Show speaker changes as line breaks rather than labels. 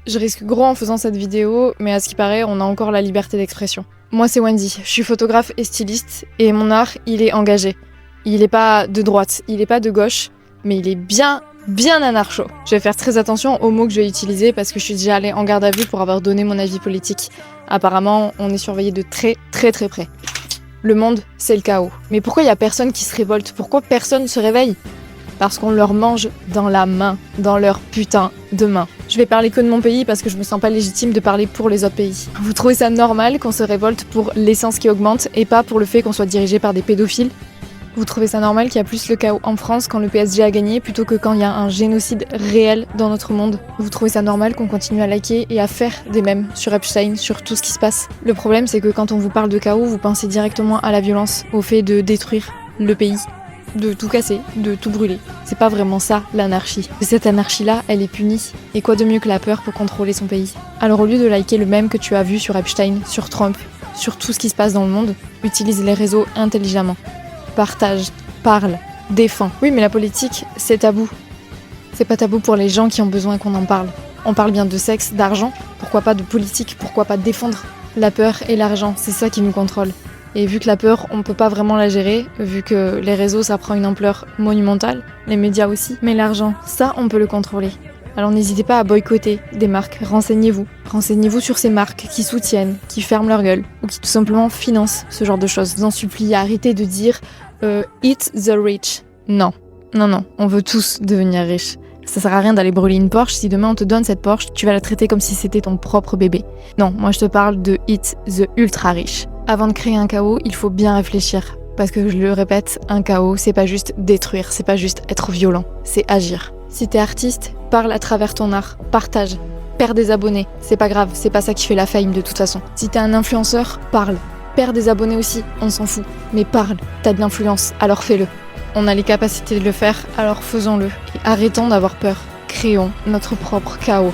Je risque gros en faisant cette vidéo, mais à ce qui paraît, on a encore la liberté d'expression. Moi, c'est Wendy, je suis photographe et styliste, et mon art, il est engagé. Il est pas de droite, il est pas de gauche, mais il est bien anarcho. Je vais faire très attention aux mots que je vais utiliser parce que je suis déjà allée en garde à vue pour avoir donné mon avis politique. Apparemment, on est surveillé de très près. Le monde, c'est le chaos. Mais pourquoi il y a personne qui se révolte? Pourquoi personne ne se réveille? Parce qu'on leur mange dans la main, dans leur putain de main. Je vais parler que de mon pays parce que je me sens pas légitime de parler pour les autres pays. Vous trouvez ça normal qu'on se révolte pour l'essence qui augmente et pas pour le fait qu'on soit dirigé par des pédophiles? Vous trouvez ça normal qu'il y a plus le chaos en France quand le PSG a gagné plutôt que quand il y a un génocide réel dans notre monde? Vous trouvez ça normal qu'on continue à liker et à faire des mèmes sur Epstein, sur tout ce qui se passe? Le problème, c'est que quand on vous parle de chaos, vous pensez directement à la violence, au fait de détruire le pays, de tout casser, de tout brûler. C'est pas vraiment ça, l'anarchie. Cette anarchie-là, elle est punie. Et quoi de mieux que la peur pour contrôler son pays? Alors au lieu de liker le mème que tu as vu sur Epstein, sur Trump, sur tout ce qui se passe dans le monde, utilise les réseaux intelligemment. Partage, parle, défends. Oui, mais la politique, c'est tabou. C'est pas tabou pour les gens qui ont besoin qu'on en parle. On parle bien de sexe, d'argent, pourquoi pas de politique, pourquoi pas défendre? La peur et l'argent, c'est ça qui nous contrôle. Et vu que la peur, on peut pas vraiment la gérer, vu que les réseaux, ça prend une ampleur monumentale, les médias aussi, mais l'argent, ça, on peut le contrôler. Alors n'hésitez pas à boycotter des marques, renseignez-vous. Renseignez-vous sur ces marques qui soutiennent, qui ferment leur gueule, ou qui tout simplement financent ce genre de choses. Je vous en supplie, arrêtez de dire eat the rich. Non, on veut tous devenir riches. Ça sert à rien d'aller brûler une Porsche, si demain on te donne cette Porsche, tu vas la traiter comme si c'était ton propre bébé. Non, moi je te parle de eat the ultra riche. Avant de créer un chaos, il faut bien réfléchir. Parce que je le répète, un chaos, c'est pas juste détruire, c'est pas juste être violent, c'est agir. Si t'es artiste, parle à travers ton art, partage, perds des abonnés, c'est pas grave, c'est pas ça qui fait la fame de toute façon. Si t'es un influenceur, parle, perds des abonnés aussi, on s'en fout, mais parle, t'as de l'influence, alors fais-le. On a les capacités de le faire, alors faisons-le. Et arrêtons d'avoir peur, créons notre propre chaos.